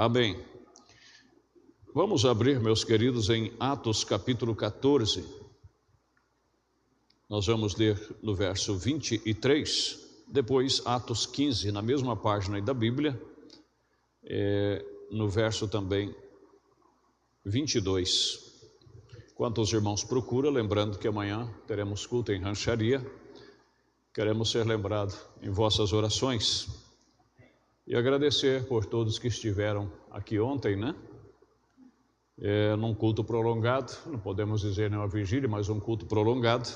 Amém. Vamos abrir, meus queridos, em Atos capítulo 14. Nós vamos ler no verso 23, depois Atos 15, na mesma página aí da Bíblia, no verso também 22. Enquanto os irmãos procuram, lembrando que amanhã teremos culto em Rancharia, queremos ser lembrados em vossas orações e agradecer por todos que estiveram aqui ontem, né? Num culto prolongado, não podemos dizer nenhuma vigília, mas um culto prolongado.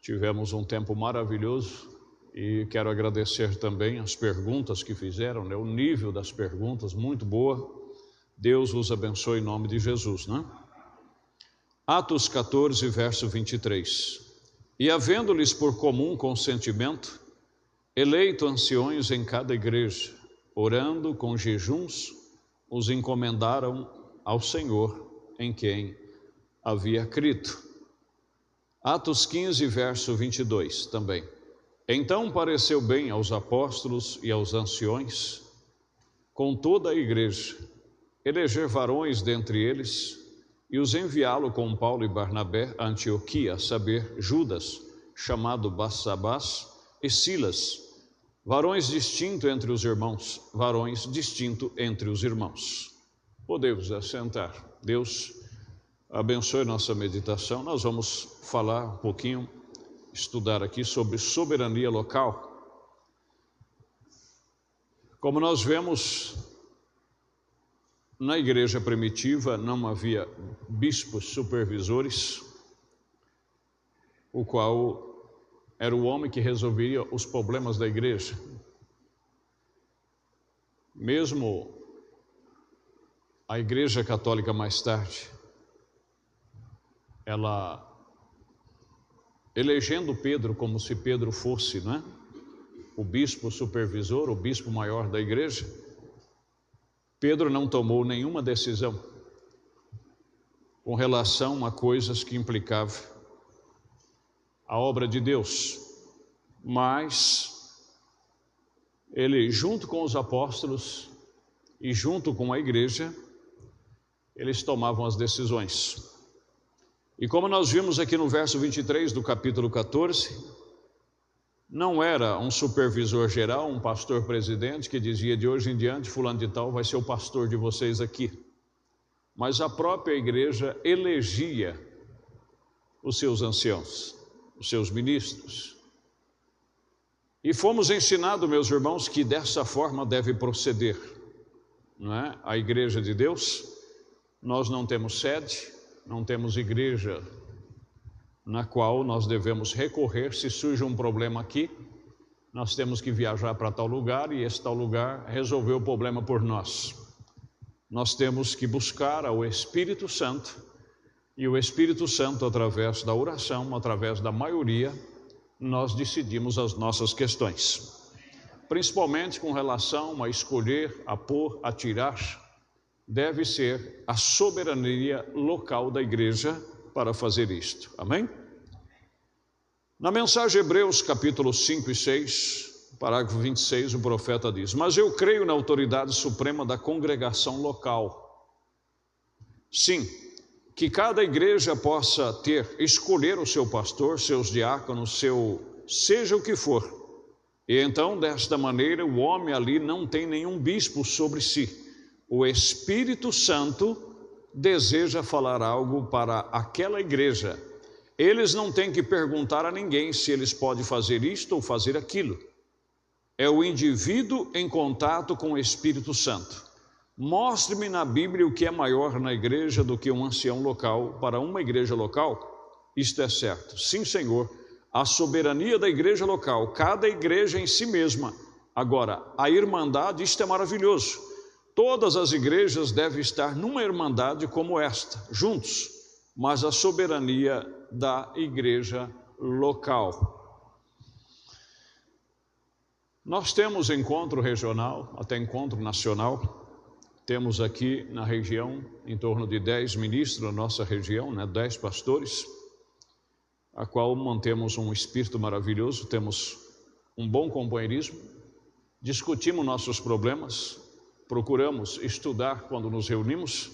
Tivemos um tempo maravilhoso e quero agradecer também as perguntas que fizeram, né? O nível das perguntas, muito boa. Deus os abençoe em nome de Jesus, né? Atos 14, verso 23. E havendo-lhes por comum consentimento, eleito anciões em cada igreja, orando com jejuns, os encomendaram ao Senhor em quem havia crido. Atos 15, verso 22 também. Então pareceu bem aos apóstolos e aos anciões, com toda a igreja, eleger varões dentre eles e os enviá-lo com Paulo e Barnabé a Antioquia, a saber, Judas, chamado Barsabás, e Silas, varões distintos entre os irmãos, varões distintos entre os irmãos. Podemos assentar. Deus abençoe nossa meditação. Nós vamos falar um pouquinho, estudar aqui sobre soberania local. Como nós vemos, na igreja primitiva não havia bispos supervisores, o qual era o homem que resolveria os problemas da igreja. Mesmo a Igreja Católica mais tarde, ela elegendo Pedro como se Pedro fosse, né, o bispo supervisor, o bispo maior da igreja, Pedro não tomou nenhuma decisão com relação a coisas que implicavam a obra de Deus, mas ele, junto com os apóstolos e junto com a igreja, eles tomavam as decisões. E como nós vimos aqui no verso 23 do capítulo 14, não era um supervisor geral, um pastor presidente que dizia de hoje em diante fulano de tal vai ser o pastor de vocês aqui, mas a própria igreja elegia os seus anciãos, os seus ministros. E fomos ensinados, meus irmãos, que dessa forma deve proceder, não é? A igreja de Deus. Nós não temos sede, não temos igreja na qual nós devemos recorrer se surge um problema aqui. Nós temos que viajar para tal lugar e esse tal lugar resolveu o problema por nós. Nós temos que buscar ao Espírito Santo, e o Espírito Santo, através da oração, através da maioria, nós decidimos as nossas questões, principalmente com relação a escolher, a pôr, a tirar. Deve ser a soberania local da igreja para fazer isto. Amém? Na mensagem Hebreus capítulo 5 e 6, parágrafo 26, o profeta diz: mas eu creio na autoridade suprema da congregação local. Sim, que cada igreja possa escolher o seu pastor, seus diáconos, seja o que for. E então, desta maneira, o homem ali não tem nenhum bispo sobre si. O Espírito Santo deseja falar algo para aquela igreja. Eles não têm que perguntar a ninguém se eles podem fazer isto ou fazer aquilo. É o indivíduo em contato com o Espírito Santo. Mostre-me na Bíblia o que é maior na igreja do que um ancião local para uma igreja local. Isto é certo. Sim, Senhor, a soberania da igreja local, cada igreja em si mesma. Agora, a irmandade, isto é maravilhoso. Todas as igrejas devem estar numa irmandade como esta, juntos, mas a soberania da igreja local. Nós temos encontro regional, até encontro nacional. Temos aqui na região em torno de 10 ministros na nossa região, 10 pastores, a qual mantemos um espírito maravilhoso, temos um bom companheirismo, discutimos nossos problemas, procuramos estudar quando nos reunimos,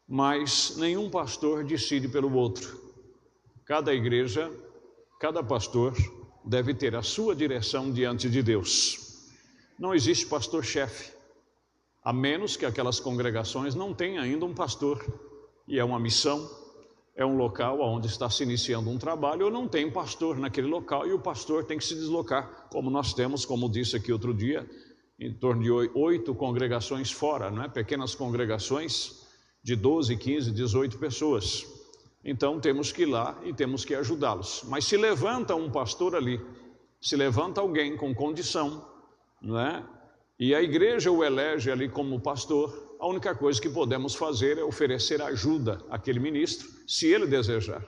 mas nenhum pastor decide pelo outro. Cada igreja, cada pastor deve ter a sua direção diante de Deus. Não existe pastor-chefe, a menos que aquelas congregações não tenham ainda um pastor, e é uma missão, é um local onde está se iniciando um trabalho, ou não tem pastor naquele local, e o pastor tem que se deslocar, como nós temos, como disse aqui outro dia, em torno de 8 congregações fora, não é? Pequenas congregações de 12, 15, 18 pessoas. Então temos que ir lá e temos que ajudá-los. Mas se levanta um pastor ali, se levanta alguém com condição, não é? E a igreja o elege ali como pastor, a única coisa que podemos fazer é oferecer ajuda àquele ministro, se ele desejar.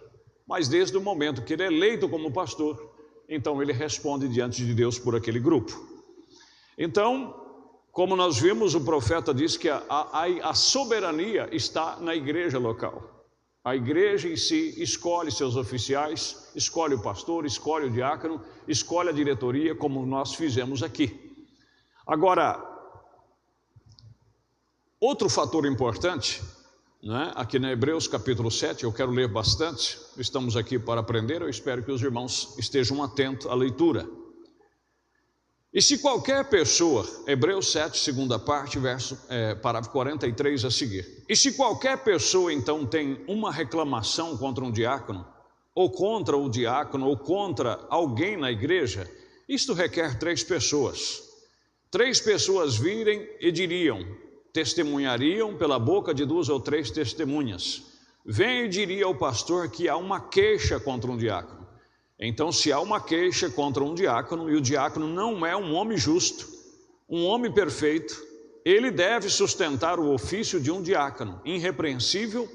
Mas desde o momento que ele é eleito como pastor, então ele responde diante de Deus por aquele grupo. Então, como nós vimos, o profeta diz que a soberania está na igreja local. A igreja em si escolhe seus oficiais, escolhe o pastor, escolhe o diácono, escolhe a diretoria, como nós fizemos aqui. Agora, outro fator importante, né, aqui na Hebreus capítulo 7, eu quero ler bastante, estamos aqui para aprender, eu espero que os irmãos estejam atentos à leitura. E se qualquer pessoa, Hebreus 7, segunda parte, parágrafo 43 a seguir. E se qualquer pessoa então tem uma reclamação contra um diácono, ou contra o diácono, ou contra alguém na igreja, isto requer 3 pessoas. 3 pessoas virem e diriam, testemunhariam pela boca de 2 ou 3 testemunhas. Vem e diria ao pastor que há uma queixa contra um diácono. Então, se há uma queixa contra um diácono, e o diácono não é um homem justo, um homem perfeito, ele deve sustentar o ofício de um diácono, irrepreensível,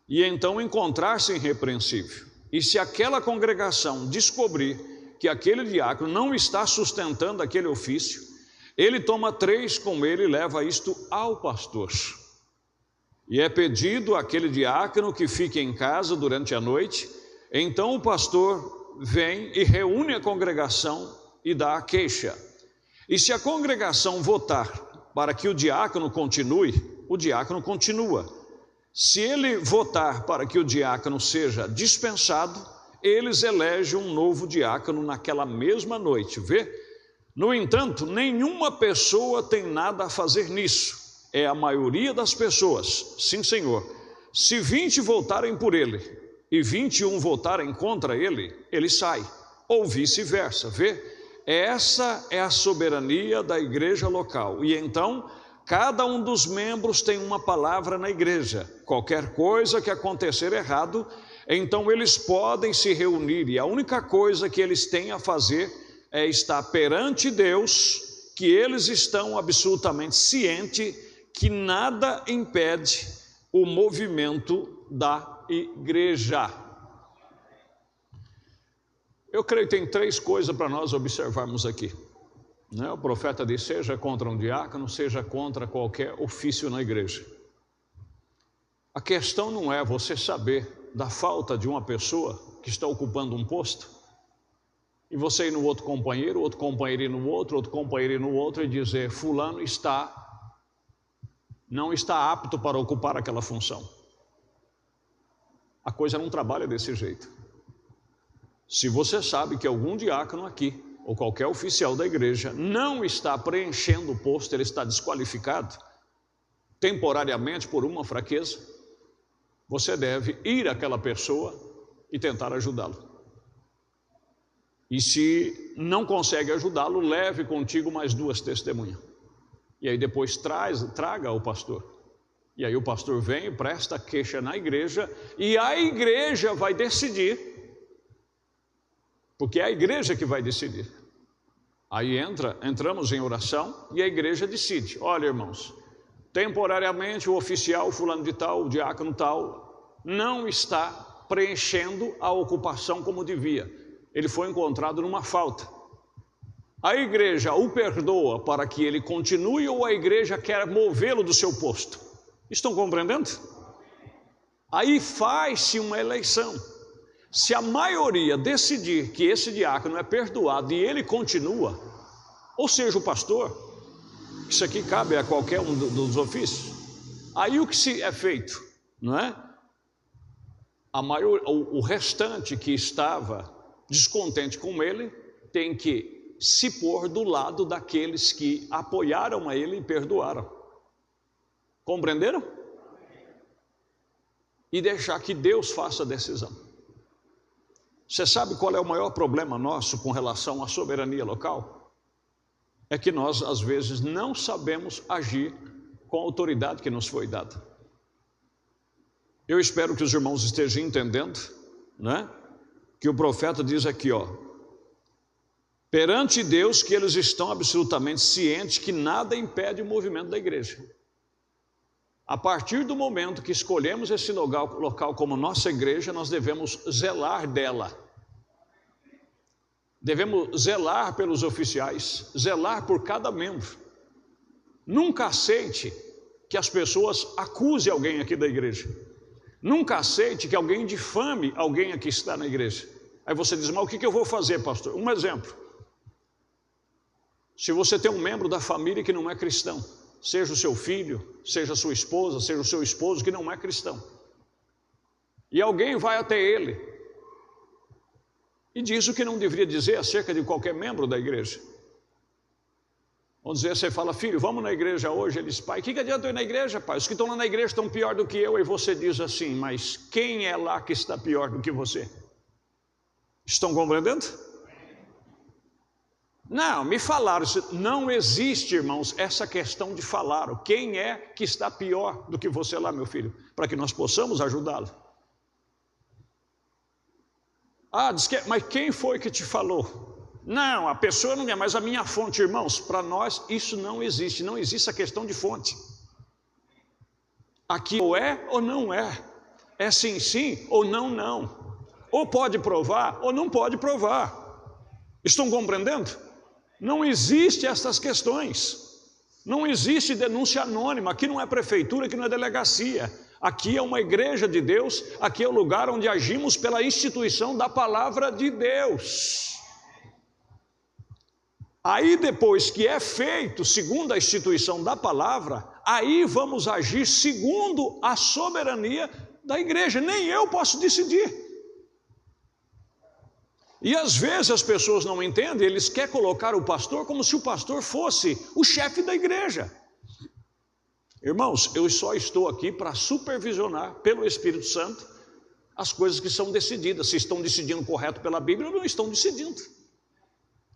e então encontrar-se irrepreensível. E se aquela congregação descobrir que aquele diácono não está sustentando aquele ofício, ele toma 3 com ele e leva isto ao pastor. E é pedido àquele diácono que fique em casa durante a noite, então o pastor vem e reúne a congregação e dá a queixa. E se a congregação votar para que o diácono continue, o diácono continua. Se ele votar para que o diácono seja dispensado, eles elegem um novo diácono naquela mesma noite, vê? No entanto, nenhuma pessoa tem nada a fazer nisso. É a maioria das pessoas, sim senhor. Se 20 votarem por ele e 21 votarem contra ele, ele sai, ou vice-versa, vê? Essa é a soberania da igreja local, e então cada um dos membros tem uma palavra na igreja. Qualquer coisa que acontecer errado, então eles podem se reunir, e a única coisa que eles têm a fazer é estar perante Deus, que eles estão absolutamente cientes que nada impede o movimento da igreja. Eu creio que tem 3 coisas para nós observarmos aqui, né? O profeta diz, seja contra um diácono, seja contra qualquer ofício na igreja. A questão não é você saber da falta de uma pessoa que está ocupando um posto, e você ir no outro companheiro ir no outro companheiro ir no outro, e dizer, fulano não está apto para ocupar aquela função. A coisa não trabalha desse jeito. Se você sabe que algum diácono aqui, ou qualquer oficial da igreja, não está preenchendo o posto, ele está desqualificado, temporariamente por uma fraqueza, você deve ir àquela pessoa e tentar ajudá-lo. E se não consegue ajudá-lo, leve contigo mais 2 testemunhas. E aí depois traga ao pastor. E aí o pastor vem e presta queixa na igreja, e a igreja vai decidir, porque é a igreja que vai decidir. Aí entramos em oração e a igreja decide, olha irmãos, temporariamente o oficial fulano de tal, o diácono tal, não está preenchendo a ocupação como devia, ele foi encontrado numa falta. A igreja o perdoa para que ele continue, ou a igreja quer movê-lo do seu posto? Estão compreendendo? Aí faz-se uma eleição. Se a maioria decidir que esse diácono é perdoado e ele continua, ou seja, o pastor, Isso aqui cabe a qualquer um dos ofícios. Aí o que se é feito, não é? O restante que estava descontente com ele tem que se pôr do lado daqueles que apoiaram a ele e perdoaram. Compreenderam? E deixar que Deus faça a decisão. Você sabe qual é o maior problema nosso com relação à soberania local? É que nós, às vezes, não sabemos agir com a autoridade que nos foi dada. Eu espero que os irmãos estejam entendendo, né? Que o profeta diz aqui, ó, perante Deus que eles estão absolutamente cientes que nada impede o movimento da igreja. A partir do momento que escolhemos esse local como nossa igreja, nós devemos zelar dela. Devemos zelar pelos oficiais, zelar por cada membro. Nunca aceite que as pessoas acusem alguém aqui da igreja. Nunca aceite que alguém difame alguém aqui que está na igreja. Aí você diz, mas o que eu vou fazer, pastor? Um exemplo. Se você tem um membro da família que não é cristão, seja o seu filho, seja a sua esposa, seja o seu esposo que não é cristão, e alguém vai até ele e diz o que não deveria dizer acerca de qualquer membro da igreja. Vamos dizer, você fala, filho, vamos na igreja hoje. Ele diz, pai, o que adianta eu ir na igreja, pai? Os que estão lá na igreja estão pior do que eu. E você diz assim, mas quem é lá que está pior do que você? Estão compreendendo? Não, me falaram, não existe, irmãos, essa questão de falar. Quem é que está pior do que você lá, meu filho? Para que nós possamos ajudá-lo. Ah, diz que, mas quem foi que te falou? Não, a pessoa não é, mas a minha fonte, irmãos, para nós isso não existe, não existe a questão de fonte. Aqui ou é ou não é, é sim, sim ou não, não. Ou pode provar ou não pode provar. Estão compreendendo? Não existe essas questões, não existe denúncia anônima, aqui não é prefeitura, aqui não é delegacia. Aqui é uma igreja de Deus, aqui é o lugar onde agimos pela instituição da palavra de Deus. Aí depois que é feito segundo a instituição da palavra, aí vamos agir segundo a soberania da igreja, nem eu posso decidir. E às vezes as pessoas não entendem, eles querem colocar o pastor como se o pastor fosse o chefe da igreja. Irmãos, eu só estou aqui para supervisionar pelo Espírito Santo as coisas que são decididas. Se estão decidindo correto pela Bíblia ou não estão decidindo.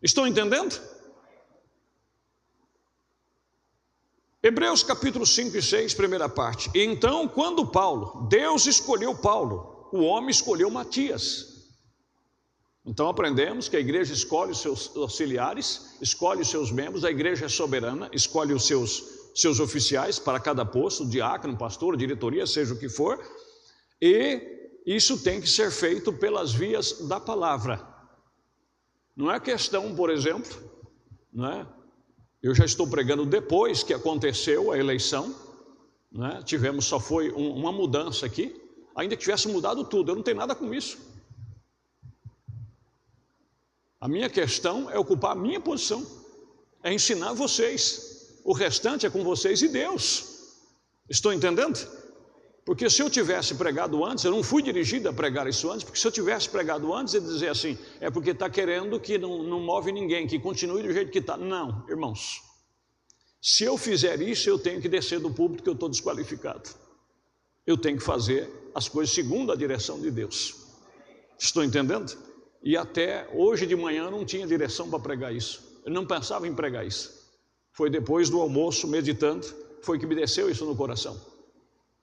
Estão entendendo? Hebreus capítulo 5 e 6, primeira parte. E então, quando Deus escolheu Paulo, o homem escolheu Matias. Então aprendemos que a igreja escolhe os seus auxiliares, escolhe os seus membros, a igreja é soberana, escolhe os seus oficiais para cada posto, diácono, pastor, diretoria, seja o que for, e isso tem que ser feito pelas vias da palavra. Não é questão, por exemplo, não é? Eu já estou pregando depois que aconteceu a eleição, não é? Só foi uma mudança aqui, ainda que tivesse mudado tudo, eu não tenho nada com isso. A minha questão é ocupar a minha posição, é ensinar vocês, o restante é com vocês e Deus. Estão entendendo? Porque se eu tivesse pregado antes, eu não fui dirigido a pregar isso antes, porque se eu tivesse pregado antes, ele dizer assim, é porque está querendo que não move ninguém, que continue do jeito que está. Não, irmãos, se eu fizer isso, eu tenho que descer do púlpito que eu estou desqualificado. Eu tenho que fazer as coisas segundo a direção de Deus. Estão entendendo? E até hoje de manhã eu não tinha direção para pregar isso. Eu não pensava em pregar isso. Foi depois do almoço, meditando, foi que me desceu isso no coração.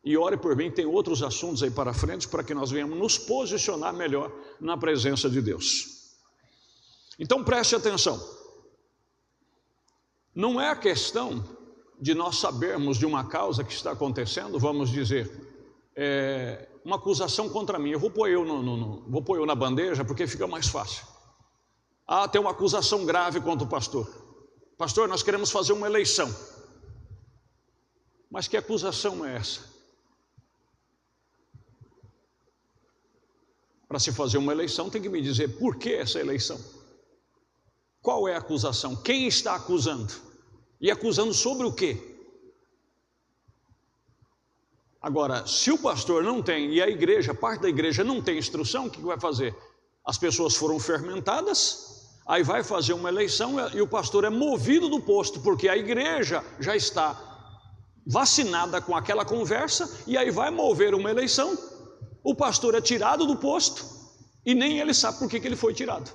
E ore por mim, tem outros assuntos aí para frente, para que nós venhamos nos posicionar melhor na presença de Deus. Então preste atenção. Não é a questão de nós sabermos de uma causa que está acontecendo, vamos dizer, uma acusação contra mim, eu vou pôr eu na bandeja porque fica mais fácil. Ah, tem uma acusação grave contra o pastor. Pastor, nós queremos fazer uma eleição. Mas que acusação é essa? Para se fazer uma eleição tem que me dizer por que essa eleição. Qual é a acusação? Quem está acusando? E acusando sobre o quê? Agora, se o pastor não tem, e a igreja, parte da igreja não tem instrução, o que vai fazer? As pessoas foram fermentadas, aí vai fazer uma eleição e o pastor é movido do posto, porque a igreja já está vacinada com aquela conversa, e aí vai mover uma eleição, o pastor é tirado do posto, e nem ele sabe por que ele foi tirado.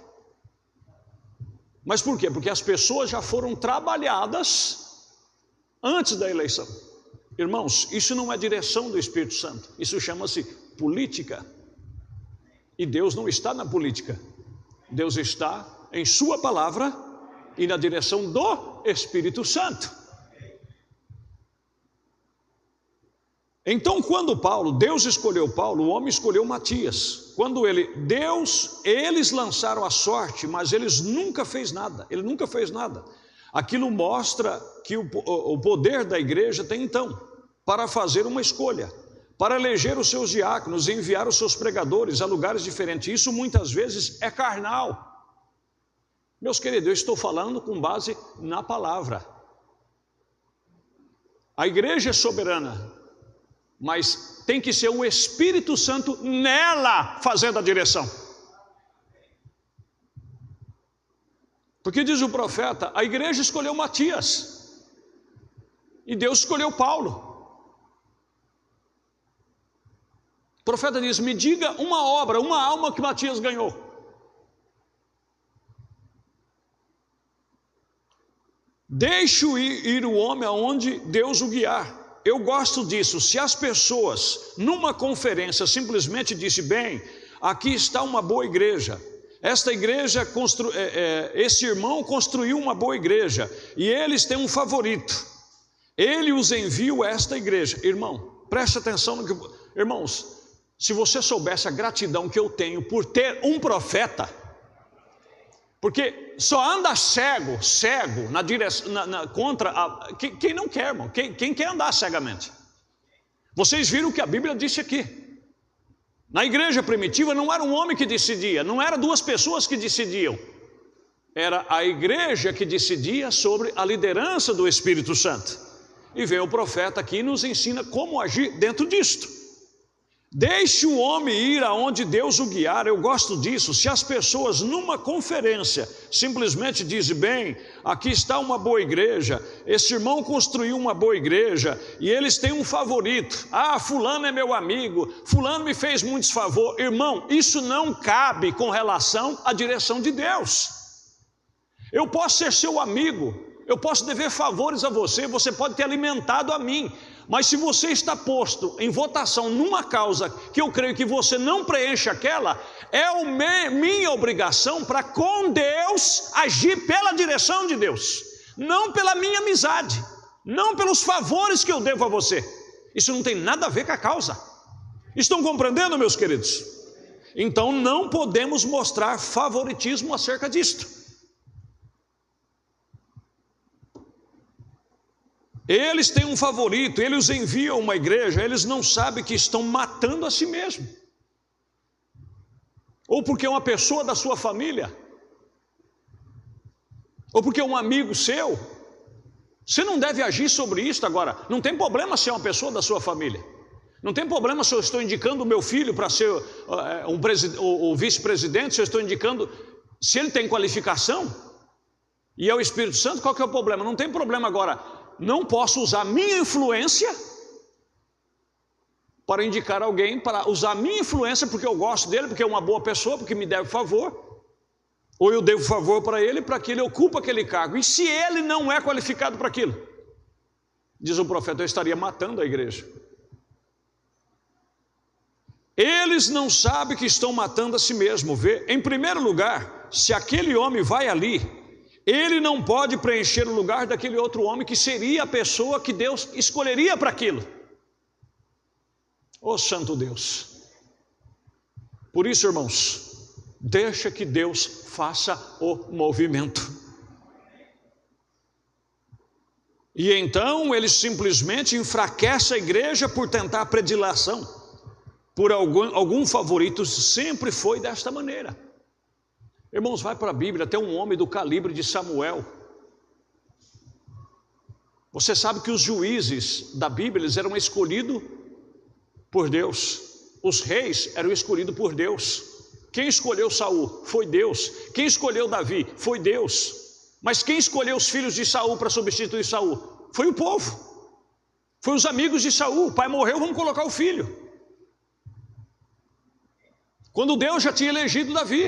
Mas por quê? Porque as pessoas já foram trabalhadas antes da eleição. Irmãos, isso não é direção do Espírito Santo, isso chama-se política. E Deus não está na política, Deus está em sua palavra e na direção do Espírito Santo. Então, quando Deus escolheu Paulo, o homem escolheu Matias. Quando eles lançaram a sorte, mas eles nunca fez nada, ele nunca fez nada. Aquilo mostra que o poder da igreja tem então, para fazer uma escolha, para eleger os seus diáconos, enviar os seus pregadores a lugares diferentes. Isso muitas vezes é carnal. Meus queridos, eu estou falando com base na palavra. A igreja é soberana, mas tem que ser o Espírito Santo nela fazendo a direção. Porque diz o profeta, a igreja escolheu Matias e Deus escolheu Paulo. O profeta diz, me diga uma obra, uma alma que Matias ganhou. Deixe ir o homem aonde Deus o guiar. Eu gosto disso. Se as pessoas numa conferência simplesmente dissem, bem, aqui está uma boa igreja, esta igreja, esse irmão construiu uma boa igreja, e eles têm um favorito, ele os envia a esta igreja. Irmão, preste atenção no que... Irmãos, se você soubesse a gratidão que eu tenho por ter um profeta, porque só anda cego na direção, contra quem não quer, irmão, quem quer andar cegamente? Vocês viram o que a Bíblia disse aqui. Na igreja primitiva não era um homem que decidia, não era duas pessoas que decidiam, era a igreja que decidia sobre a liderança do Espírito Santo. E vem o profeta aqui e nos ensina como agir dentro disto. Deixe o homem ir aonde Deus o guiar. Eu gosto disso. Se as pessoas numa conferência simplesmente dizem, bem, aqui está uma boa igreja, esse irmão construiu uma boa igreja e eles têm um favorito, fulano é meu amigo, fulano me fez muitos favores. Irmão, isso não cabe com relação à direção de Deus. Eu posso ser seu amigo, eu posso dever favores a você, você pode ter alimentado a mim, mas se você está posto em votação numa causa que eu creio que você não preenche aquela, é minha obrigação para com Deus agir pela direção de Deus, não pela minha amizade, não pelos favores que eu devo a você. Isso não tem nada a ver com a causa. Estão compreendendo, meus queridos? Então não podemos mostrar favoritismo acerca disto. Eles têm um favorito, eles os enviam a uma igreja, eles não sabem que estão matando a si mesmo. Ou porque é uma pessoa da sua família, ou porque é um amigo seu. Você não deve agir sobre isso. Agora, não tem problema se é uma pessoa da sua família. Não tem problema se eu estou indicando o meu filho para ser o vice-presidente, se eu estou indicando, se ele tem qualificação, e é o Espírito Santo, qual que é o problema? Não tem problema. Agora, não posso usar minha influência para indicar alguém, para usar minha influência porque eu gosto dele, porque é uma boa pessoa, porque me deve favor, ou eu devo favor para ele, para que ele ocupe aquele cargo. E se ele não é qualificado para aquilo? Diz o profeta, eu estaria matando a igreja. Eles não sabem que estão matando a si mesmo. Vê? Em primeiro lugar, se aquele homem vai ali, ele não pode preencher o lugar daquele outro homem que seria a pessoa que Deus escolheria para aquilo. Ô santo Deus! Por isso, irmãos, deixa que Deus faça o movimento. E então ele simplesmente enfraquece a igreja por tentar a predileção por algum favorito. Sempre foi desta maneira. Irmãos, vai para a Bíblia, tem um homem do calibre de Samuel. Você sabe que os juízes da Bíblia, eles eram escolhidos por Deus. Os reis eram escolhidos por Deus. Quem escolheu Saul? Foi Deus. Quem escolheu Davi? Foi Deus. Mas quem escolheu os filhos de Saul para substituir Saul? Foi o povo. Foi os amigos de Saul. O pai morreu, vamos colocar o filho. Quando Deus já tinha elegido Davi.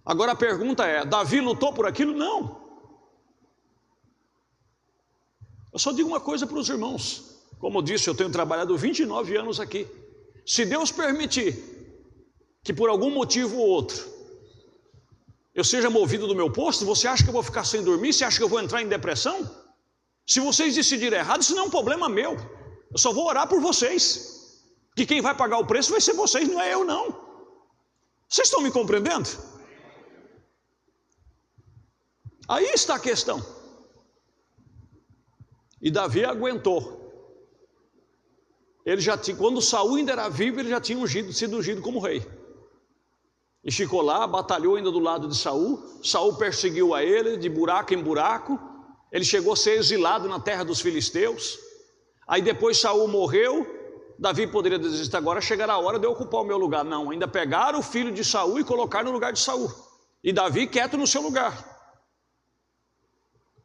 Agora a pergunta é, Davi lutou por aquilo? Não. Eu só digo uma coisa para os irmãos. Como eu disse, eu tenho trabalhado 29 anos aqui. Se Deus permitir que por algum motivo ou outro eu seja movido do meu posto, você acha que eu vou ficar sem dormir? Você acha que eu vou entrar em depressão? Se vocês decidirem errado, isso não é um problema meu. Eu só vou orar por vocês. Que quem vai pagar o preço vai ser vocês, não é eu não. Vocês estão me compreendendo? Aí está a questão. E Davi aguentou. Ele já tinha, quando Saul ainda era vivo, ele já tinha sido ungido como rei. E ficou lá, batalhou ainda do lado de Saul. Saul perseguiu a ele de buraco em buraco. Ele chegou a ser exilado na terra dos filisteus. Aí depois Saul morreu. Davi poderia dizer, agora chegará a hora de eu ocupar o meu lugar. Não, ainda pegaram o filho de Saul e colocaram no lugar de Saul. E Davi quieto no seu lugar.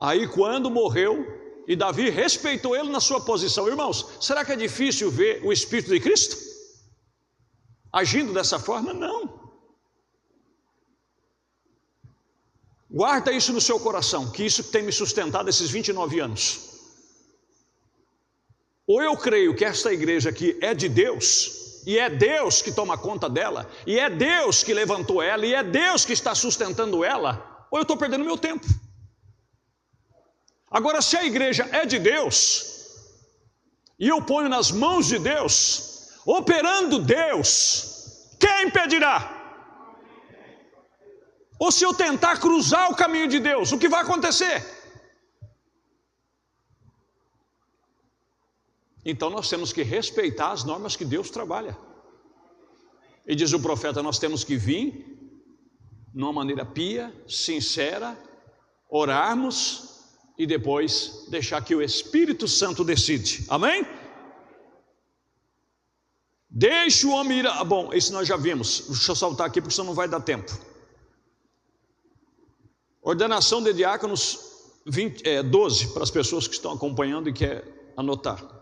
Aí quando morreu, e Davi respeitou ele na sua posição. Irmãos, será que é difícil ver o Espírito de Cristo agindo dessa forma? Não. Guarda isso no seu coração, que isso tem me sustentado esses 29 anos. Ou eu creio que esta igreja aqui é de Deus, e é Deus que toma conta dela, e é Deus que levantou ela, e é Deus que está sustentando ela, ou eu estou perdendo meu tempo. Agora, se a igreja é de Deus, e eu ponho nas mãos de Deus, operando Deus, quem impedirá? Ou se eu tentar cruzar o caminho de Deus, o que vai acontecer? Então nós temos que respeitar as normas que Deus trabalha. E diz o profeta, nós temos que vir numa maneira pia, sincera, orarmos e depois deixar que o Espírito Santo decide. Amém? Deixe o homem ir. Bom, isso nós já vimos. Deixa eu saltar aqui porque senão não vai dar tempo. Ordenação de diáconos 12, para as pessoas que estão acompanhando e querem anotar.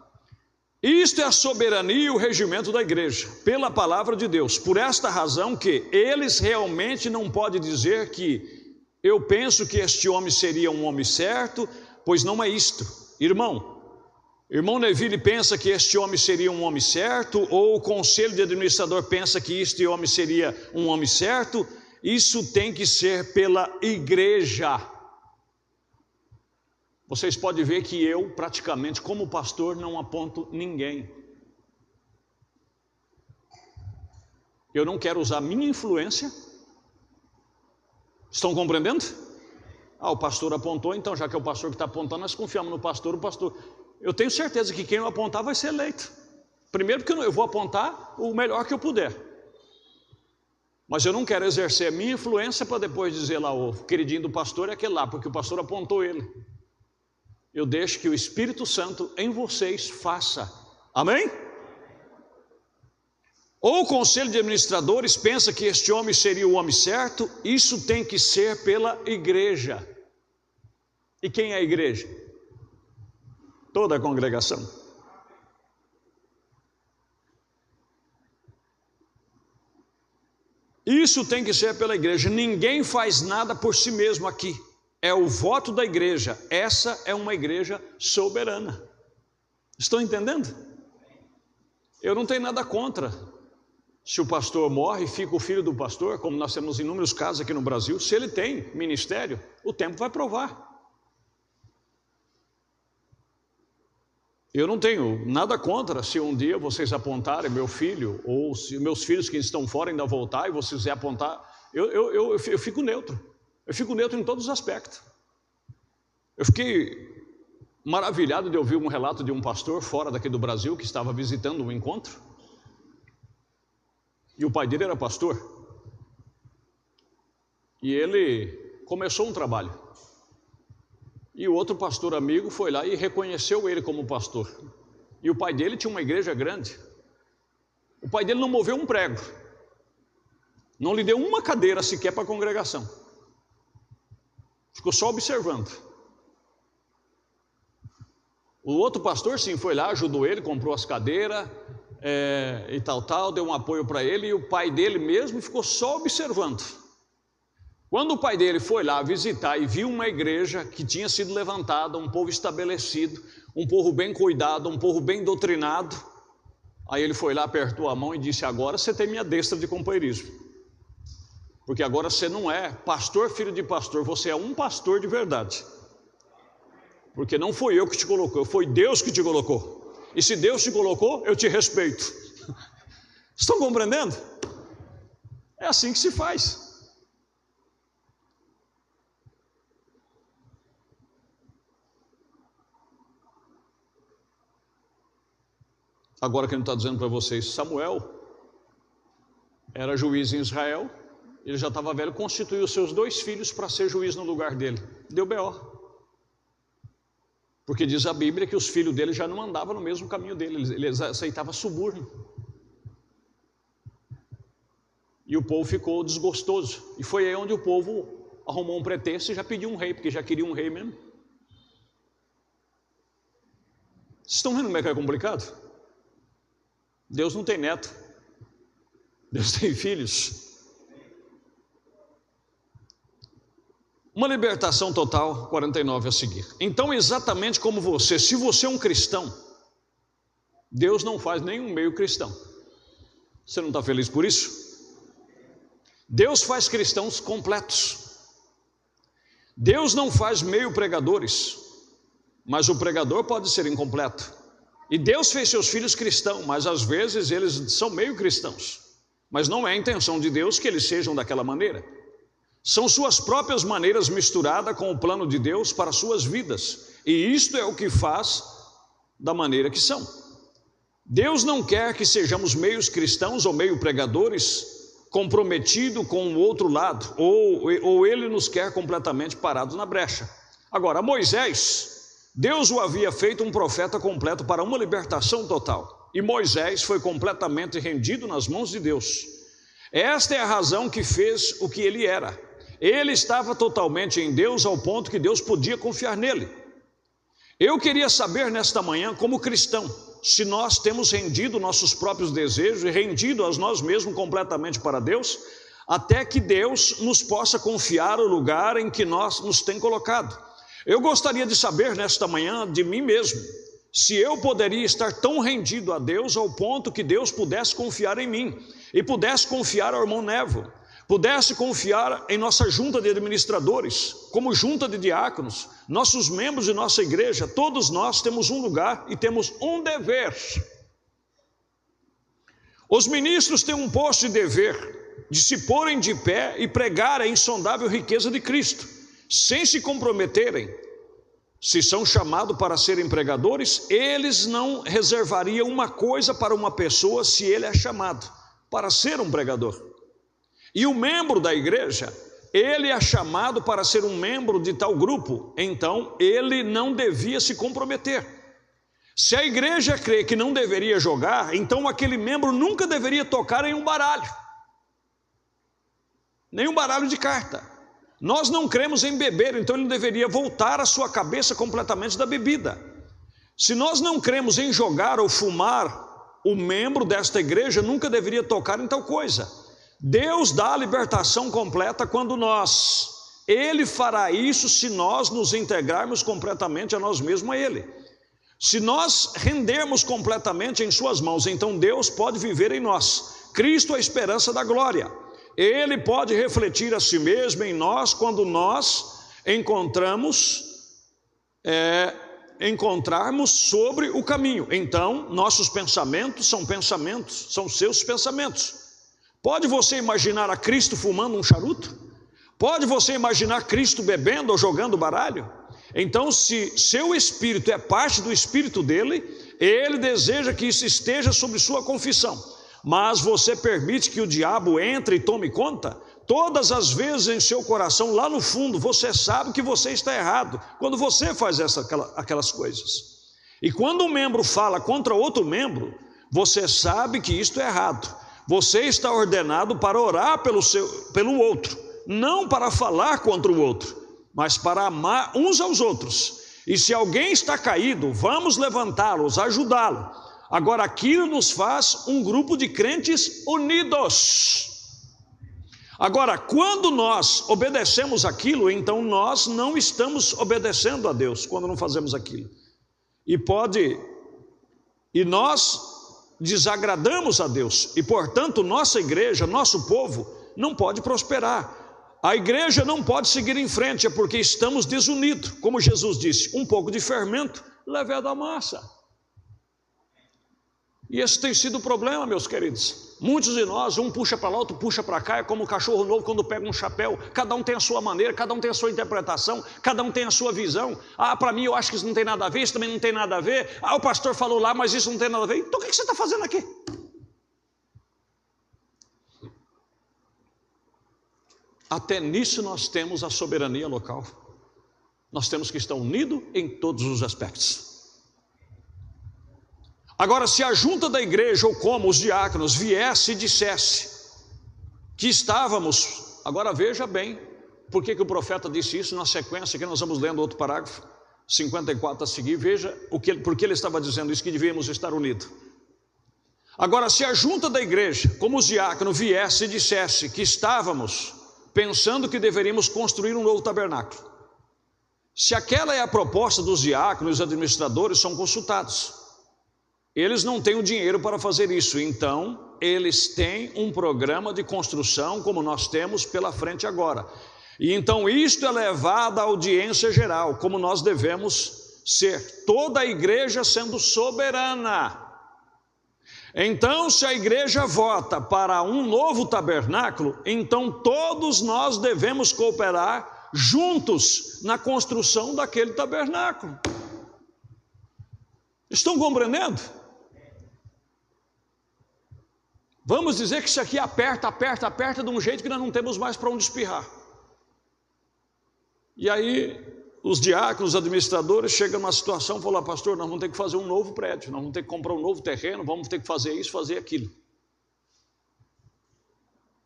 Isto é a soberania e o regimento da igreja, pela palavra de Deus. Por esta razão que eles realmente não podem dizer que eu penso que este homem seria um homem certo, pois não é isto. Irmão Neville pensa que este homem seria um homem certo, ou o conselho de administrador pensa que este homem seria um homem certo. Isso tem que ser pela igreja. Vocês podem ver que eu, praticamente, como pastor, não aponto ninguém. Eu não quero usar minha influência. Estão compreendendo? O pastor apontou, então já que é o pastor que está apontando, nós confiamos no pastor, o pastor. Eu tenho certeza que quem eu apontar vai ser eleito. Primeiro porque eu vou apontar o melhor que eu puder. Mas eu não quero exercer a minha influência para depois dizer lá, o queridinho do pastor é aquele lá, porque o pastor apontou ele. Eu deixo que o Espírito Santo em vocês faça. Amém? Ou o conselho de administradores pensa que este homem seria o homem certo, isso tem que ser pela igreja. E quem é a igreja? Toda a congregação. Isso tem que ser pela igreja. Ninguém faz nada por si mesmo aqui. É o voto da igreja. Essa é uma igreja soberana. Estão entendendo? Eu não tenho nada contra. Se o pastor morre, fica o filho do pastor, como nós temos inúmeros casos aqui no Brasil. Se ele tem ministério, o tempo vai provar. Eu não tenho nada contra se um dia vocês apontarem meu filho, ou se meus filhos que estão fora ainda voltar e vocês quiserem apontar, eu fico neutro. Eu fico neutro em todos os aspectos. Eu fiquei maravilhado de ouvir um relato de um pastor fora daqui do Brasil que estava visitando um encontro. E o pai dele era pastor. E ele começou um trabalho. E o outro pastor amigo foi lá e reconheceu ele como pastor. E o pai dele tinha uma igreja grande. O pai dele não moveu um prego, não lhe deu uma cadeira sequer para a congregação, ficou só observando. O outro pastor sim foi lá, ajudou ele, comprou as cadeiras e tal, deu um apoio para ele. E o pai dele mesmo ficou só observando. Quando o pai dele foi lá visitar e viu uma igreja que tinha sido levantada, um povo estabelecido, um povo bem cuidado, um povo bem doutrinado, aí ele foi lá, apertou a mão e disse: agora você tem minha destra de companheirismo, porque agora você não é pastor, filho de pastor, você é um pastor de verdade, porque não foi eu que te colocou, foi Deus que te colocou, e se Deus te colocou, eu te respeito. Estão compreendendo? É assim que se faz. Agora que ele está dizendo para vocês, Samuel era juiz em Israel, ele já estava velho, constituiu os seus 2 filhos para ser juiz no lugar dele. Deu B.O. Porque diz a Bíblia que os filhos dele já não andavam no mesmo caminho dele, eles aceitavam suborno. E o povo ficou desgostoso. E foi aí onde o povo arrumou um pretexto e já pediu um rei, porque já queria um rei mesmo. Vocês estão vendo como é que é complicado? Deus não tem neto, Deus tem filhos. Uma libertação total, 49 a seguir. Então, exatamente como você, se você é um cristão, Deus não faz nenhum meio cristão. Você não está feliz por isso? Deus faz cristãos completos. Deus não faz meio pregadores, mas o pregador pode ser incompleto. E Deus fez seus filhos cristãos, mas às vezes eles são meio cristãos. Mas não é a intenção de Deus que eles sejam daquela maneira. São suas próprias maneiras misturadas com o plano de Deus para suas vidas. E isto é o que faz da maneira que são. Deus não quer que sejamos meios cristãos ou meio pregadores comprometidos com o outro lado, ou Ele nos quer completamente parados na brecha. Agora, Moisés, Deus o havia feito um profeta completo para uma libertação total, e Moisés foi completamente rendido nas mãos de Deus. Esta é a razão que fez o que ele era. Ele estava totalmente em Deus ao ponto que Deus podia confiar nele. Eu queria saber nesta manhã, como cristão, se nós temos rendido nossos próprios desejos e rendido a nós mesmos completamente para Deus, até que Deus nos possa confiar o lugar em que nós nos tem colocado. Eu gostaria de saber nesta manhã de mim mesmo, se eu poderia estar tão rendido a Deus ao ponto que Deus pudesse confiar em mim, e pudesse confiar ao irmão Nevo, pudesse confiar em nossa junta de administradores, como junta de diáconos, nossos membros de nossa igreja. Todos nós temos um lugar e temos um dever. Os ministros têm um posto de dever de se porem de pé e pregar a insondável riqueza de Cristo, sem se comprometerem. Se são chamados para serem pregadores, eles não reservariam uma coisa para uma pessoa se ele é chamado para ser um pregador. E o membro da igreja, ele é chamado para ser um membro de tal grupo, então ele não devia se comprometer. Se a igreja crê que não deveria jogar, então aquele membro nunca deveria tocar em um baralho, nem um baralho de carta. Nós não cremos em beber, então ele deveria voltar a sua cabeça completamente da bebida. Se nós não cremos em jogar ou fumar, o membro desta igreja nunca deveria tocar em tal coisa. Deus dá a libertação completa quando Ele fará isso se nós nos integrarmos completamente a nós mesmos a Ele. Se nós rendermos completamente em suas mãos, então Deus pode viver em nós. Cristo é a esperança da glória. Ele pode refletir a si mesmo em nós quando nós encontrarmos sobre o caminho. Então, nossos pensamentos, são seus pensamentos. Pode você imaginar a Cristo fumando um charuto? Pode você imaginar Cristo bebendo ou jogando baralho? Então, se seu espírito é parte do espírito dele, ele deseja que isso esteja sobre sua confissão. Mas você permite que o diabo entre e tome conta? Todas as vezes em seu coração, lá no fundo, você sabe que você está errado, quando você faz aquelas coisas. E quando um membro fala contra outro membro, você sabe que isto é errado. Você está ordenado para orar pelo outro, não para falar contra o outro, mas para amar uns aos outros. E se alguém está caído, vamos levantá-los, ajudá-lo. Agora, aquilo nos faz um grupo de crentes unidos. Agora, quando nós obedecemos aquilo, então nós não estamos obedecendo a Deus, quando não fazemos aquilo. E nós desagradamos a Deus, e portanto nossa igreja, nosso povo, não pode prosperar. A igreja não pode seguir em frente, é porque estamos desunidos. Como Jesus disse, um pouco de fermento leveda a massa. E esse tem sido o problema, meus queridos. Muitos de nós, um puxa para lá, outro puxa para cá, é como um cachorro novo quando pega um chapéu. Cada um tem a sua maneira, cada um tem a sua interpretação, cada um tem a sua visão. Para mim eu acho que isso não tem nada a ver, isso também não tem nada a ver. O pastor falou lá, mas isso não tem nada a ver. Então o que você está fazendo aqui? Até nisso nós temos a soberania local. Nós temos que estar unidos em todos os aspectos. Agora, se a junta da igreja, ou como os diáconos, viesse e dissesse que estávamos... Agora veja bem, por que o profeta disse isso na sequência, que nós vamos lendo outro parágrafo, 54 a seguir, veja por que ele estava dizendo isso, que devíamos estar unidos. Agora, se a junta da igreja, como os diáconos, viesse e dissesse que estávamos pensando que deveríamos construir um novo tabernáculo, se aquela é a proposta dos diáconos, os administradores são consultados. Eles não têm o dinheiro para fazer isso, então eles têm um programa de construção como nós temos pela frente agora. E então isto é levado à audiência geral, como nós devemos ser, toda a igreja sendo soberana. Então, se a igreja vota para um novo tabernáculo, então todos nós devemos cooperar juntos na construção daquele tabernáculo. Estão compreendendo? Vamos dizer que isso aqui aperta de um jeito que nós não temos mais para onde espirrar. E aí, os diáconos, os administradores chegam numa situação e falam: pastor, nós vamos ter que fazer um novo prédio, nós vamos ter que comprar um novo terreno, vamos ter que fazer isso, fazer aquilo.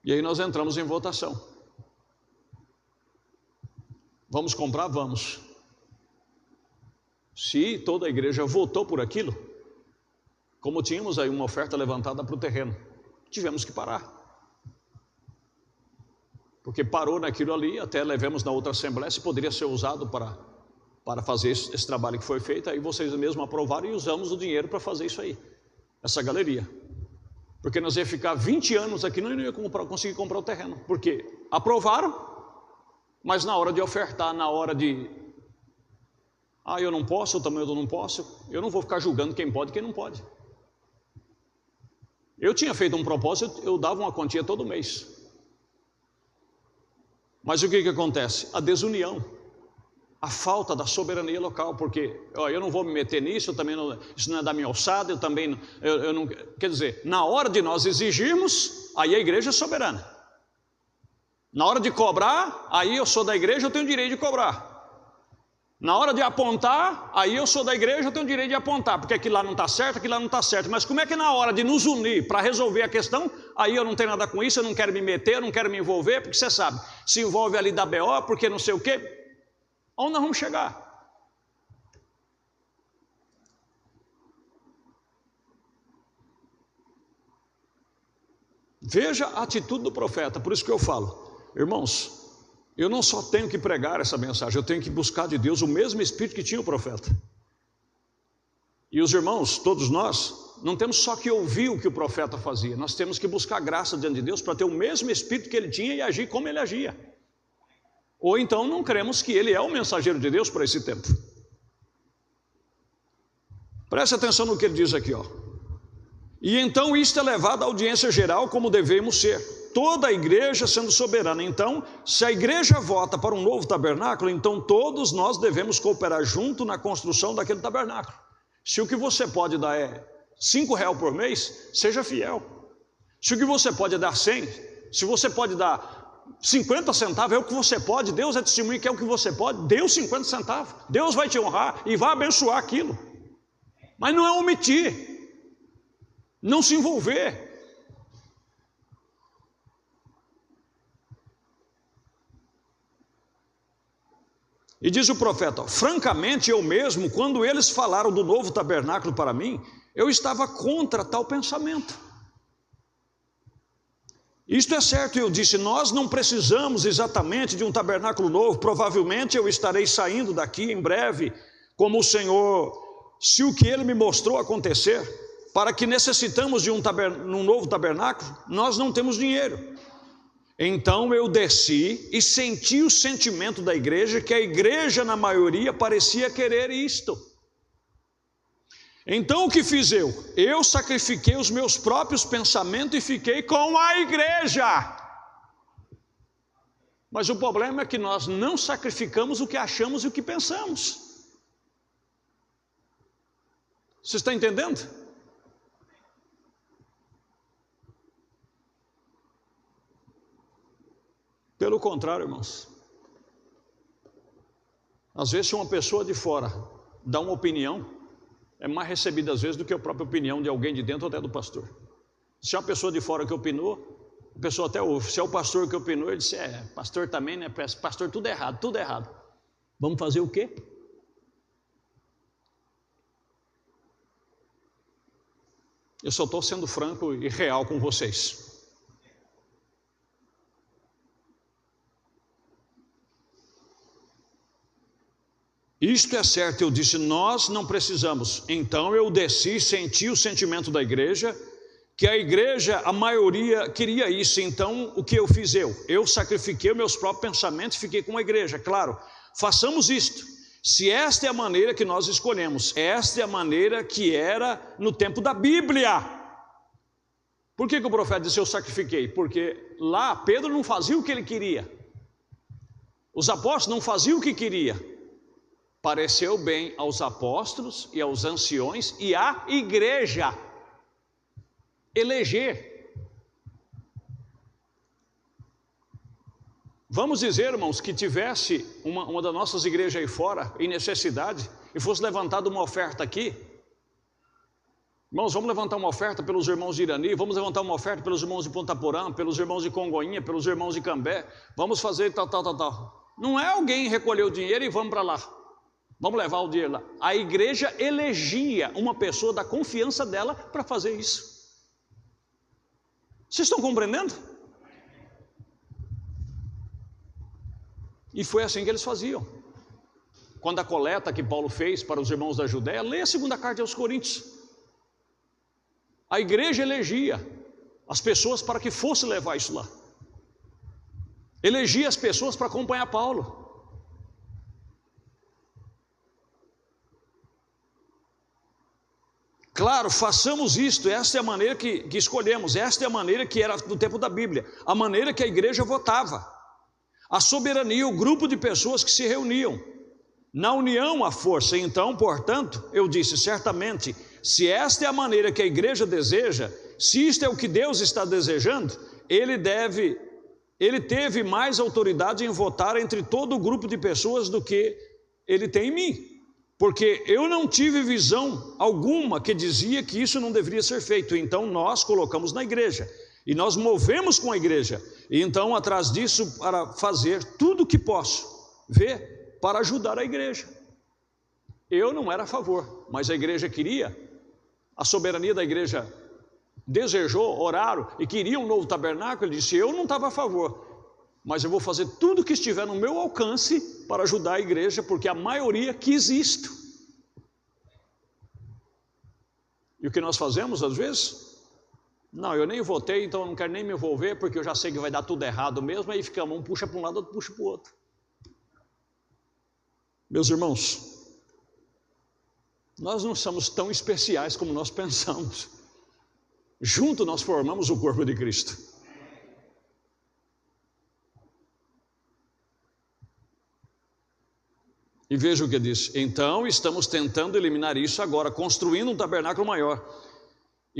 E aí nós entramos em votação. Vamos comprar? Vamos. Se toda a igreja votou por aquilo, como tínhamos aí uma oferta levantada para o terreno, tivemos que parar. Porque parou naquilo ali, até levamos na outra assembleia, se poderia ser usado para fazer esse trabalho que foi feito, aí vocês mesmos aprovaram e usamos o dinheiro para fazer isso aí, essa galeria. Porque nós ia ficar 20 anos aqui, não ia conseguir comprar o terreno. Porque aprovaram, mas na hora de ofertar, na hora de... eu não posso, eu também não posso, eu não vou ficar julgando quem pode e quem não pode. Eu tinha feito um propósito, eu dava uma quantia todo mês. Mas o que acontece? A desunião, a falta da soberania local, porque eu não vou me meter nisso, eu também não, isso não é da minha alçada, eu não, quer dizer, na hora de nós exigirmos, aí a igreja é soberana. Na hora de cobrar, aí eu sou da igreja, eu tenho direito de cobrar. Na hora de apontar, aí eu sou da igreja, eu tenho direito de apontar, porque aquilo lá não está certo, aquilo lá não está certo. Mas como é que na hora de nos unir para resolver a questão, aí eu não tenho nada com isso, eu não quero me meter, eu não quero me envolver, porque você sabe, se envolve ali da BO, porque não sei o quê, onde nós vamos chegar? Veja a atitude do profeta, por isso que eu falo, irmãos, eu não só tenho que pregar essa mensagem, eu tenho que buscar de Deus o mesmo Espírito que tinha o profeta. E os irmãos, todos nós, não temos só que ouvir o que o profeta fazia, nós temos que buscar graça diante de Deus para ter o mesmo Espírito que ele tinha e agir como ele agia. Ou então não cremos que ele é o mensageiro de Deus para esse tempo. Preste atenção no que ele diz aqui, E então isto é levado à audiência geral como devemos ser. Toda a igreja sendo soberana. Então, se a igreja vota para um novo tabernáculo, então todos nós devemos cooperar junto na construção daquele tabernáculo. Se o que você pode dar é R$5 por mês, seja fiel. Se o que você pode dar 100, se você pode dar 50 centavos é o que você pode, Deus é testemunho que é o que você pode, dê os 50 centavos, Deus vai te honrar e vai abençoar aquilo. Mas não é omitir, não se envolver. E diz o profeta: francamente eu mesmo, quando eles falaram do novo tabernáculo para mim, eu estava contra tal pensamento. Isto é certo, eu disse, nós não precisamos exatamente de um tabernáculo novo, provavelmente eu estarei saindo daqui em breve, como o Senhor, se o que Ele me mostrou acontecer, para que necessitamos de um novo tabernáculo, nós não temos dinheiro. Então eu desci e senti o sentimento da igreja, que a igreja na maioria parecia querer isto. Então o que fiz eu? Eu sacrifiquei os meus próprios pensamentos e fiquei com a igreja. Mas o problema é que nós não sacrificamos o que achamos e o que pensamos. Você está entendendo? Pelo contrário, irmãos. Às vezes se uma pessoa de fora dá uma opinião, é mais recebida às vezes do que a própria opinião de alguém de dentro ou até do pastor. Se é uma pessoa de fora que opinou, a pessoa até ouve. Se é o pastor que opinou, ele diz, pastor também, né? Pastor, tudo errado, tudo errado. Vamos fazer o quê? Eu só estou sendo franco e real com vocês. Isto é certo, eu disse, nós não precisamos. Então eu desci, senti o sentimento da igreja, que a igreja, a maioria queria isso. Então o que eu fiz? Eu sacrifiquei os meus próprios pensamentos e fiquei com a igreja. Claro, façamos isto. Se esta é a maneira que nós escolhemos, esta é a maneira que era no tempo da Bíblia. Por que o profeta disse eu sacrifiquei? Porque lá Pedro não fazia o que ele queria. Os apóstolos não faziam o que queria. Pareceu bem aos apóstolos e aos anciões e à igreja eleger. Vamos dizer, irmãos, que tivesse uma das nossas igrejas aí fora em necessidade e fosse levantada uma oferta aqui. Irmãos, vamos levantar uma oferta pelos irmãos de Irani, vamos levantar uma oferta pelos irmãos de Ponta Porã, pelos irmãos de Congonha, pelos irmãos de Cambé, vamos fazer tal. Não é alguém recolher o dinheiro e vamos para lá. Vamos levar o dinheiro lá. A igreja elegia uma pessoa da confiança dela para fazer isso. Vocês estão compreendendo? E foi assim que eles faziam. Quando a coleta que Paulo fez para os irmãos da Judéia, leia a segunda carta aos Coríntios. A igreja elegia as pessoas para que fosse levar isso lá. Elegia as pessoas para acompanhar Paulo. Claro, façamos isto, esta é a maneira que escolhemos, esta é a maneira que era do tempo da Bíblia, a maneira que a igreja votava, a soberania, o grupo de pessoas que se reuniam, na união a força. Então, portanto, eu disse, certamente, se esta é a maneira que a igreja deseja, se isto é o que Deus está desejando, ele teve mais autoridade em votar entre todo o grupo de pessoas do que ele tem em mim. Porque eu não tive visão alguma que dizia que isso não deveria ser feito. Então nós colocamos na igreja. E nós movemos com a igreja. E então atrás disso para fazer tudo o que posso ver para ajudar a igreja. Eu não era a favor, mas a igreja queria. A soberania da igreja desejou, oraram e queria um novo tabernáculo. Ele disse, eu não estava a favor. Mas eu vou fazer tudo o que estiver no meu alcance para ajudar a igreja, porque a maioria quis isto. E o que nós fazemos às vezes? Não, eu nem votei, então eu não quero nem me envolver, porque eu já sei que vai dar tudo errado mesmo, aí ficamos, um puxa para um lado, outro puxa para o outro. Meus irmãos, nós não somos tão especiais como nós pensamos. Juntos nós formamos o corpo de Cristo. E veja o que diz, então estamos tentando eliminar isso agora, construindo um tabernáculo maior.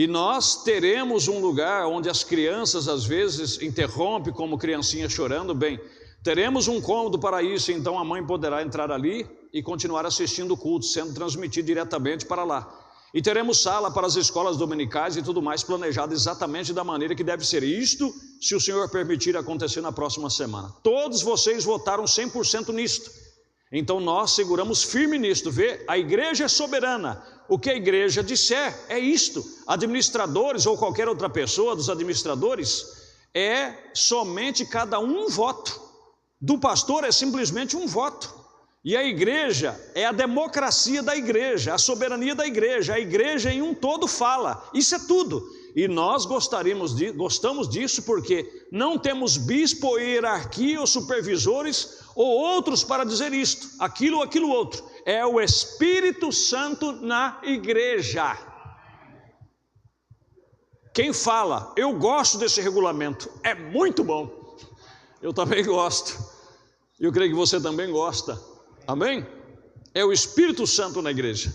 E nós teremos um lugar onde as crianças às vezes interrompem como criancinha chorando, bem, teremos um cômodo para isso, então a mãe poderá entrar ali e continuar assistindo o culto, sendo transmitido diretamente para lá. E teremos sala para as escolas dominicais e tudo mais planejado exatamente da maneira que deve ser. Isto, se o Senhor permitir acontecer na próxima semana. Todos vocês votaram 100% nisto. Então nós seguramos firme nisto, vê? A igreja é soberana. O que a igreja disser é isto. Administradores ou qualquer outra pessoa dos administradores é somente cada um voto. Do pastor é simplesmente um voto. E a igreja é a democracia da igreja, a soberania da igreja. A igreja em um todo fala, isso é tudo. E nós gostamos disso porque não temos bispo ou hierarquia ou supervisores ou outros para dizer isto, aquilo ou aquilo outro. É o Espírito Santo na igreja. Quem fala, eu gosto desse regulamento, é muito bom. Eu também gosto. Eu creio que você também gosta. Amém? É o Espírito Santo na igreja.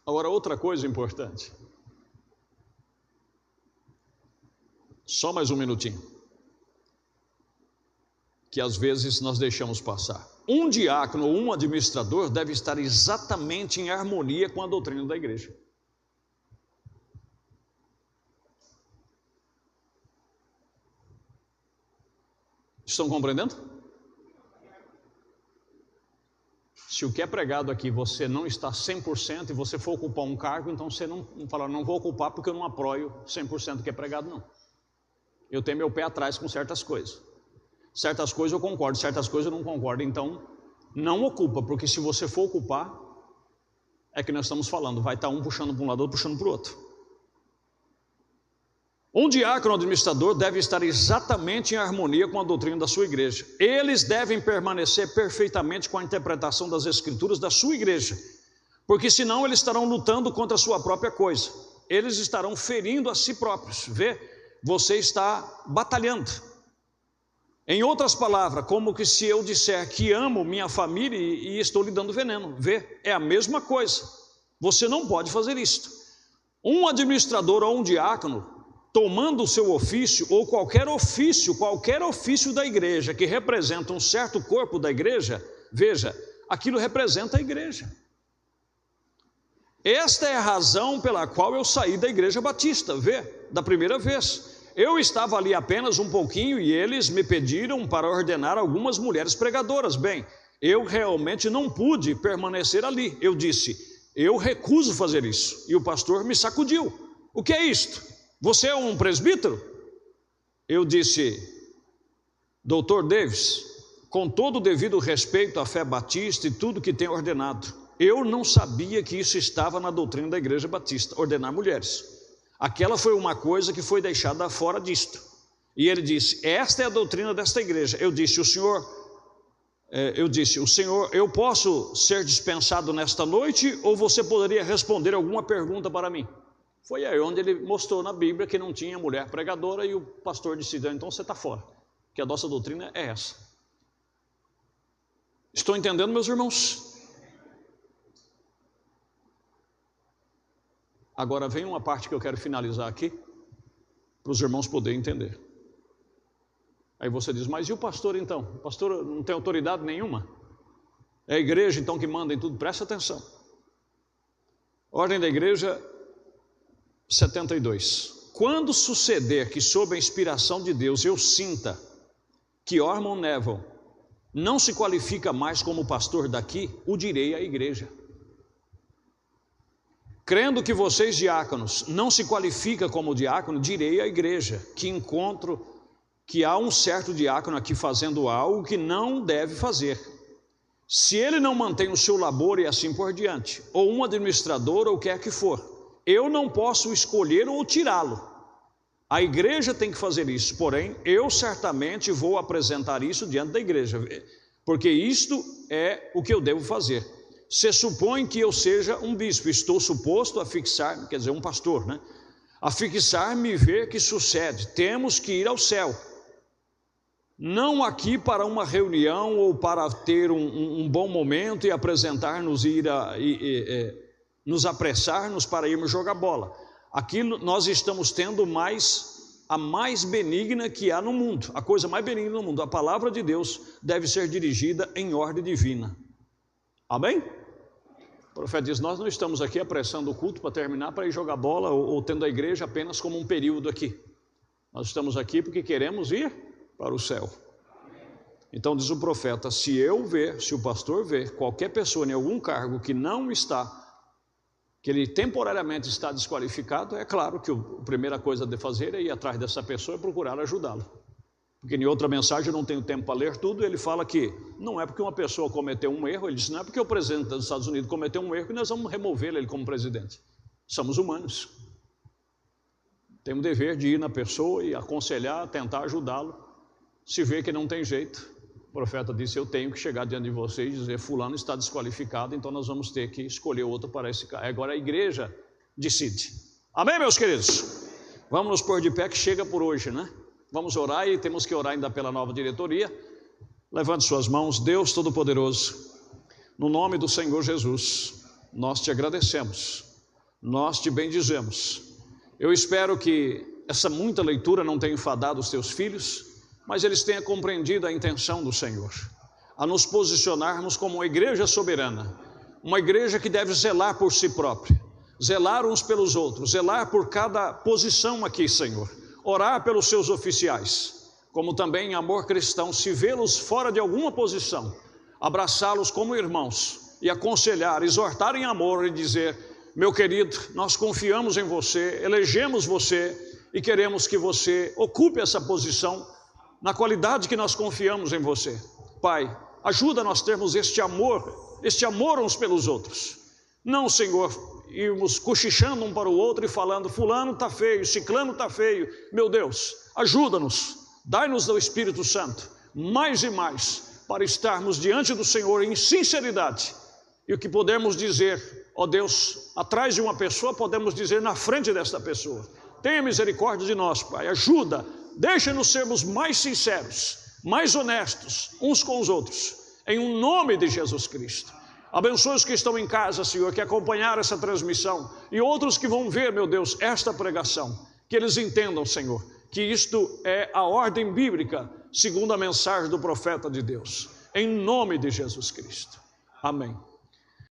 Agora, outra coisa importante. Só mais um minutinho. Que às vezes nós deixamos passar. Um diácono ou um administrador deve estar exatamente em harmonia com a doutrina da igreja. Estão compreendendo? Se o que é pregado aqui você não está 100% e você for ocupar um cargo, então você não fala, não vou ocupar porque eu não apoio 100% do que é pregado, não. Eu tenho meu pé atrás com certas coisas. Certas coisas eu concordo, certas coisas eu não concordo. Então, não ocupa, porque se você for ocupar, é que nós estamos falando, vai estar um puxando para um lado, outro puxando para o outro. Um diácono administrador deve estar exatamente em harmonia com a doutrina da sua igreja. Eles devem permanecer perfeitamente com a interpretação das escrituras da sua igreja, porque senão eles estarão lutando contra a sua própria coisa. Eles estarão ferindo a si próprios. Vê? Você está batalhando. Em outras palavras, como que se eu disser que amo minha família e estou lhe dando veneno. Vê? É a mesma coisa. Você não pode fazer isto. Um administrador ou um diácono, tomando o seu ofício, ou qualquer ofício da igreja que representa um certo corpo da igreja, veja, aquilo representa a igreja. Esta é a razão pela qual eu saí da igreja batista, vê, da primeira vez. Eu estava ali apenas um pouquinho e eles me pediram para ordenar algumas mulheres pregadoras. Bem, eu realmente não pude permanecer ali. Eu disse, eu recuso fazer isso. E o pastor me sacudiu. O que é isto? Você é um presbítero? Eu disse, doutor Davis, com todo o devido respeito à fé batista e tudo que tem ordenado, eu não sabia que isso estava na doutrina da igreja batista, ordenar mulheres. Aquela foi uma coisa que foi deixada fora disto. E ele disse, esta é a doutrina desta igreja. Eu disse, o senhor, eu posso ser dispensado nesta noite ou você poderia responder alguma pergunta para mim? Foi aí onde ele mostrou na Bíblia que não tinha mulher pregadora e o pastor disse, então você está fora, que a nossa doutrina é essa. Estão entendendo, meus irmãos? Agora vem uma parte que eu quero finalizar aqui, para os irmãos poderem entender. Aí você diz, mas e o pastor então? O pastor não tem autoridade nenhuma? É a igreja então que manda em tudo? Presta atenção. Ordem da igreja 72. Quando suceder que sob a inspiração de Deus eu sinta que Ormond Neville não se qualifica mais como pastor daqui, o direi à igreja. Crendo que vocês diáconos não se qualificam como diácono, direi à igreja que há um certo diácono aqui fazendo algo que não deve fazer. Se ele não mantém o seu labor e assim por diante, ou um administrador ou o que quer que for, eu não posso escolher ou tirá-lo. A igreja tem que fazer isso, porém, eu certamente vou apresentar isso diante da igreja, porque isto é o que eu devo fazer. Se supõe que eu seja um bispo, estou suposto a fixar, quer dizer, um pastor, né? A fixar-me e ver que sucede. Temos que ir ao céu. Não aqui para uma reunião ou para ter um bom momento e apresentar-nos nos apressarmos para irmos jogar bola. Aquilo nós estamos tendo a mais benigna que há no mundo, a coisa mais benigna no mundo. A palavra de Deus deve ser dirigida em ordem divina. Amém? O profeta diz, nós não estamos aqui apressando o culto para terminar, para ir jogar bola ou tendo a igreja apenas como um período aqui. Nós estamos aqui porque queremos ir para o céu. Então diz o profeta, se o pastor ver qualquer pessoa em algum cargo que não está, que ele temporariamente está desqualificado, é claro que a primeira coisa a fazer é ir atrás dessa pessoa e procurar ajudá-lo. Porque em outra mensagem, eu não tenho tempo para ler tudo, ele fala que não é porque uma pessoa cometeu um erro, ele diz, não é porque o presidente dos Estados Unidos cometeu um erro que nós vamos remover ele como presidente. Somos humanos. Temos o dever de ir na pessoa e aconselhar, tentar ajudá-lo. Se vê que não tem jeito, o profeta disse, eu tenho que chegar diante de vocês e dizer, fulano está desqualificado, então nós vamos ter que escolher outro para esse cargo. Agora a igreja decide. Amém, meus queridos? Vamos nos pôr de pé que chega por hoje, né? Vamos orar e temos que orar ainda pela nova diretoria. Levante suas mãos. Deus Todo-Poderoso, no nome do Senhor Jesus, nós te agradecemos, nós te bendizemos. Eu espero que essa muita leitura não tenha enfadado os teus filhos, mas eles tenham compreendido a intenção do Senhor, a nos posicionarmos como uma igreja soberana, uma igreja que deve zelar por si própria, zelar uns pelos outros, zelar por cada posição aqui, Senhor, orar pelos seus oficiais, como também em amor cristão, se vê-los fora de alguma posição, abraçá-los como irmãos e aconselhar, exortar em amor e dizer, meu querido, nós confiamos em você, elegemos você e queremos que você ocupe essa posição na qualidade que nós confiamos em você. Pai, ajuda nós termos este amor uns pelos outros. Não, Senhor, irmos cochichando um para o outro e falando, fulano está feio, ciclano está feio. Meu Deus, ajuda-nos, dai-nos o Espírito Santo, mais e mais, para estarmos diante do Senhor em sinceridade. E o que podemos dizer, ó Deus, atrás de uma pessoa, podemos dizer na frente desta pessoa. Tenha misericórdia de nós, Pai, ajuda. Deixa-nos sermos mais sinceros, mais honestos uns com os outros, em um nome de Jesus Cristo. Abençoe os que estão em casa, Senhor, que acompanharam essa transmissão e outros que vão ver, meu Deus, esta pregação. Que eles entendam, Senhor, que isto é a ordem bíblica, segundo a mensagem do profeta de Deus. Em nome de Jesus Cristo. Amém.